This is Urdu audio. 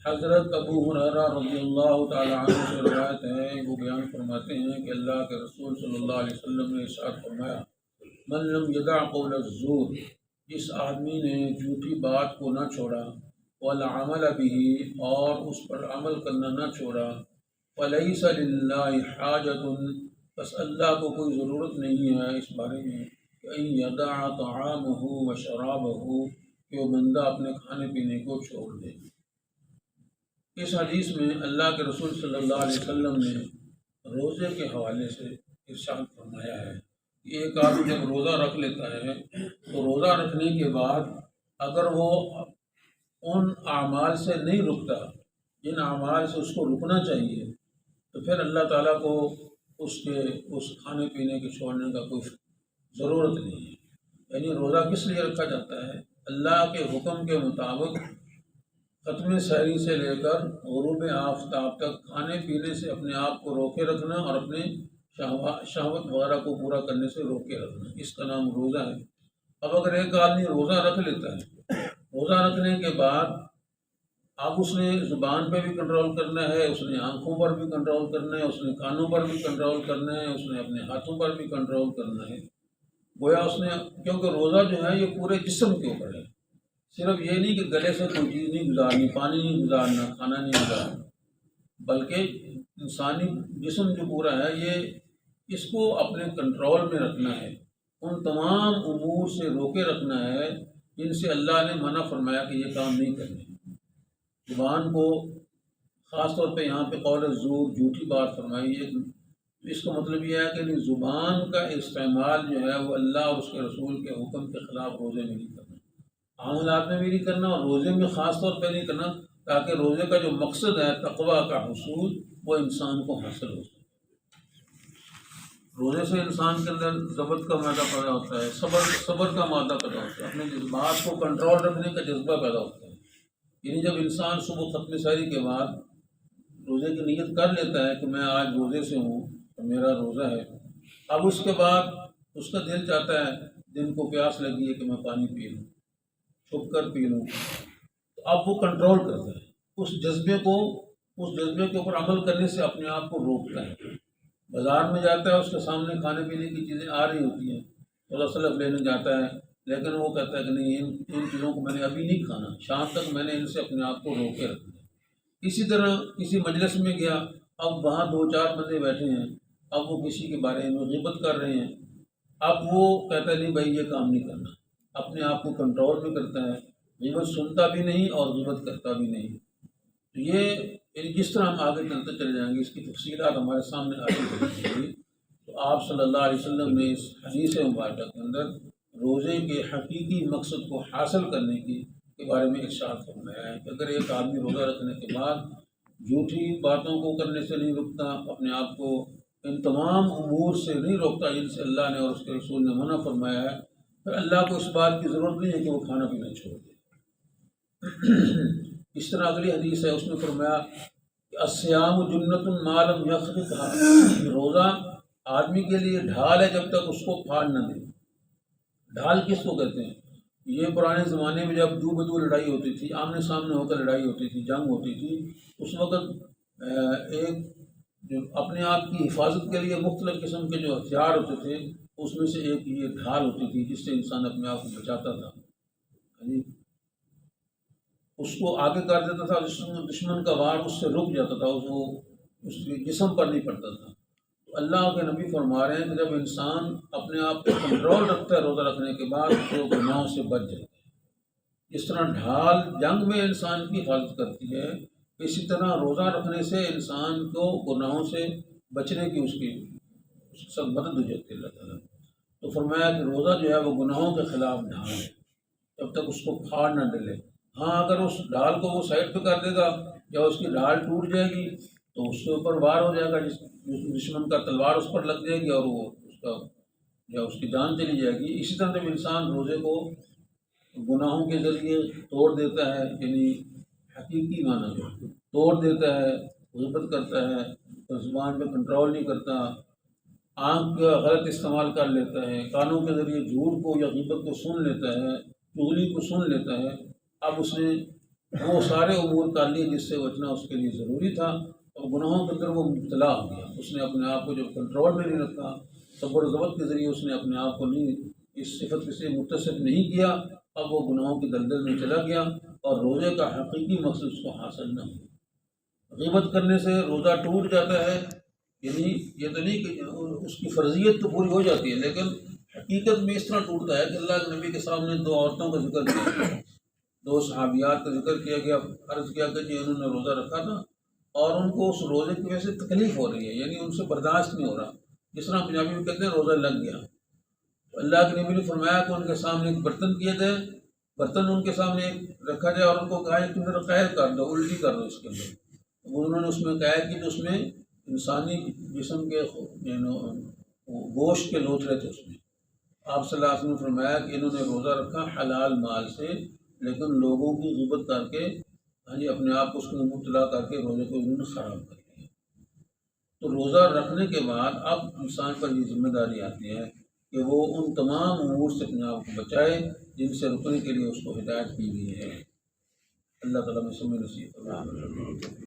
حضرت ابو ہریرہ رضی اللہ تعالی عنہ سے روایت ہے، وہ بیان فرماتے ہیں کہ اللہ کے رسول صلی اللہ علیہ وسلم نے ارشاد فرمایا، من لم یدع قول الزور، جس آدمی نے جھوٹی بات کو نہ چھوڑا، والعمل به، اور اس پر عمل کرنا نہ چھوڑا، فلیس للہ حاجۃ، بس اللہ کو کوئی ضرورت نہیں ہے اس بارے میں کہ ان یدع طعامہ و شرابہ، کہ وہ بندہ اپنے کھانے پینے کو چھوڑ دے۔ اس حدیث میں اللہ کے رسول صلی اللہ علیہ وسلم نے روزے کے حوالے سے ارشاد فرمایا ہے کہ ایک آدمی جب روزہ رکھ لیتا ہے تو روزہ رکھنے کے بعد اگر وہ ان اعمال سے نہیں رکتا جن اعمال سے اس کو رکنا چاہیے، تو پھر اللہ تعالیٰ کو اس کھانے پینے کے چھوڑنے کا کوئی ضرورت نہیں ہے۔ یعنی روزہ کس لیے رکھا جاتا ہے؟ اللہ کے حکم کے مطابق ختم سحری سے لے کر غروب آفتاب تک کھانے پینے سے اپنے آپ کو روکے رکھنا اور اپنے شہوت وغیرہ کو پورا کرنے سے روکے رکھنا، اس کا نام روزہ ہے۔ اب اگر ایک آدمی روزہ رکھ لیتا ہے، روزہ رکھنے کے بعد اب اس نے زبان پہ بھی کنٹرول کرنا ہے، اس نے آنکھوں پر بھی کنٹرول کرنا ہے، اس نے کانوں پر بھی کنٹرول کرنا ہے، اس نے اپنے ہاتھوں پر بھی کنٹرول کرنا ہے، گویا اس نے، کیونکہ روزہ جو ہے یہ پورے جسم کے اوپر ہے، صرف یہ نہیں کہ گلے سے کوئی چیز نہیں گزارنی، پانی نہیں گزارنا، کھانا نہیں گزارنا، بلکہ انسانی جسم جو پورا ہے یہ اس کو اپنے کنٹرول میں رکھنا ہے، ان تمام امور سے روکے رکھنا ہے جن سے اللہ نے منع فرمایا کہ یہ کام نہیں کرنے۔ زبان کو خاص طور پہ یہاں پہ قول الزور، جھوٹی بات فرمائی ہے، اس کا مطلب یہ ہے کہ زبان کا استعمال جو ہے وہ اللہ اور اس کے رسول کے حکم کے خلاف روزے میں نہیں کرنا، معاملات میں بھی نہیں کرنا، اور روزے میں خاص طور پہ نہیں کرنا، تاکہ روزے کا جو مقصد ہے تقویٰ کا حصول وہ انسان کو حاصل ہو سکے۔ روزے سے انسان کے اندر ضبط کا مادہ پیدا ہوتا ہے، صبر کا مادہ پیدا ہوتا ہے، اپنے جذبات کو کنٹرول رکھنے کا جذبہ پیدا ہوتا ہے۔ یعنی جب انسان صبح ختم سحری کے بعد روزے کی نیت کر لیتا ہے کہ میں آج روزے سے ہوں اور میرا روزہ ہے، اب اس کے بعد اس کا دل چاہتا ہے، دن کو پیاس لگی ہے کہ میں پانی پی لوں، چھپ کر پی لوں، تو اب وہ کنٹرول کرتا ہے اس جذبے کے اوپر عمل کرنے سے اپنے آپ کو روکتا ہے۔ بازار میں جاتا ہے، اس کے سامنے کھانے پینے کی چیزیں آ رہی ہوتی ہیں، تھوڑا سلف لینے جاتا ہے، لیکن وہ کہتا ہے کہ نہیں، ان چیزوں کو میں نے ابھی نہیں کھانا، شام تک میں نے ان سے اپنے آپ کو روکے رکھنا ہے۔ اسی طرح کسی مجلس میں گیا، اب وہاں دو چار بندے بیٹھے ہیں، اب وہ کسی کے بارے میں غیبت کر رہے ہیں، اب وہ کہتا ہے نہیں بھائی یہ کام نہیں کرنا، اپنے آپ کو کنٹرول میں کرتا ہے، غیبت سنتا بھی نہیں اور غیبت کرتا بھی نہیں۔ تو یہ جس طرح ہم آگے چلتے چلے جائیں گے، اس کی تفصیلات ہمارے سامنے آتی رہیں گی۔ تو آپ صلی اللہ علیہ وسلم نے اس حدیث مبارکہ کے اندر روزے کے حقیقی مقصد کو حاصل کرنے کے بارے میں ارشاد فرمایا ہے کہ اگر ایک آدمی روزہ رکھنے کے بعد جھوٹی باتوں کو کرنے سے نہیں رکتا، اپنے آپ کو ان تمام امور سے نہیں روکتا جن سے اللہ نے اور اس کے رسول نے منع فرمایا ہے، پھر اللہ کو اس بات کی ضرورت نہیں ہے کہ وہ کھانا پینا چھوڑ دے۔ اس طرح اگلی حدیث ہے، اس میں فرمایا کہ الصیام جنۃ ما لم یخرقها، روزہ آدمی کے لیے ڈھال ہے جب تک اس کو پھاڑ نہ دے۔ ڈھال کس کو کہتے ہیں؟ یہ پرانے زمانے میں جب دو بدو لڑائی ہوتی تھی، آمنے سامنے ہو کر لڑائی ہوتی تھی، جنگ ہوتی تھی، اس وقت ایک جو اپنے آپ کی حفاظت کے لیے مختلف قسم کے جو ہتھیار ہوتے تھے، اس میں سے ایک یہ ڈھال ہوتی تھی جس سے انسان اپنے آپ کو بچاتا تھا، یعنی اس کو آگے کر دیتا تھا، دشمن کا وار اس سے رک جاتا تھا، وہ اس کے جسم پر نہیں پڑتا تھا۔ تو اللہ کے نبی فرما رہے ہیں کہ جب انسان اپنے آپ کو کنٹرول رکھتا ہے روزہ رکھنے کے بعد، تو گناہوں سے بچ جاتا ہے۔ جس طرح ڈھال جنگ میں انسان کی حفاظت کرتی ہے، اسی طرح روزہ رکھنے سے انسان کو گناہوں سے بچنے کی اس کے ساتھ مدد ہو جاتی ہے اللہ تعالیٰ۔ تو فرمایا کہ روزہ جو ہے وہ گناہوں کے خلاف ڈھال ہے، جب تک اس کو پھاڑ نہ ڈلے۔ ہاں اگر اس ڈھال کو وہ سائڈ پہ کر دے گا یا اس کی ڈھال ٹوٹ جائے گی تو اس کے اوپر وار ہو جائے گا، دشمن کا تلوار اس پر لگ جائے گی اور وہ اس کی جان چلی جائے گی۔ اسی طرح جب انسان روزے کو گناہوں کے ذریعے توڑ دیتا ہے، یعنی حقیقی معنی جو توڑ دیتا ہے، غیبت کرتا ہے، زبان پہ کنٹرول نہیں کرتا، آنکھ کا غلط استعمال کر لیتا ہے، کانوں کے ذریعے جھوٹ کو یا غیبت کو سن لیتا ہے، چغلی کو سن لیتا ہے، اب اس نے وہ سارے امور کر لیے جس سے بچنا اس کے لیے ضروری تھا، اور گناہوں کے اندر وہ مبتلا ہو گیا۔ اس نے اپنے آپ کو جب کنٹرول میں نہیں رکھا، صبر و ضبط کے ذریعے اس نے اپنے آپ کو نہیں اس صفت سے متصف نہیں کیا، اب وہ گناہوں کی دلدل میں چلا گیا اور روزے کا حقیقی مقصد اس کو حاصل نہ ہوا۔ غیبت کرنے سے روزہ ٹوٹ جاتا ہے، یعنی یہ تو نہیں کہ اس کی فرضیت تو پوری ہو جاتی ہے، لیکن حقیقت میں اس طرح ٹوٹتا ہے کہ اللہ کے نبی کے سامنے دو عورتوں کا ذکر کیا، دو صحابیات کا ذکر کیا گیا، عرض کیا کہ جی انہوں نے روزہ رکھا تھا اور ان کو اس روزے کی وجہ سے تکلیف ہو رہی ہے، یعنی ان سے برداشت نہیں ہو رہا، جس طرح پنجابی میں کہتے ہیں روزہ لگ گیا۔ تو اللہ کے نبی نے فرمایا کہ ان کے سامنے ایک برتن کیے تھے، برتن ان کے سامنے رکھا جائے اور ان کو کہا کہ میرا قید کر دو، الٹی کر دو اس کے اندر۔ انہوں نے اس میں قید کی تو اس میں انسانی جسم کے گوشت کے لوتھڑے تھے اس میں۔ آپ صلی اللہ علیہ وسلم نے فرمایا کہ انہوں نے روزہ رکھا حلال مال سے، لیکن لوگوں کی غیبت کر کے اپنے آپ کو اس میں مبتلا کر کے روزے کو انہوں نے خراب کر دیا۔ تو روزہ رکھنے کے بعد اب انسان پر یہ ذمہ داری آتی ہے کہ وہ ان تمام امور سے اپنے آپ کو بچائے جن سے رکنے کے لیے اس کو ہدایت کی گئی ہے۔ اللہ تعالیٰ میں سمجھ نصیب فرمائے۔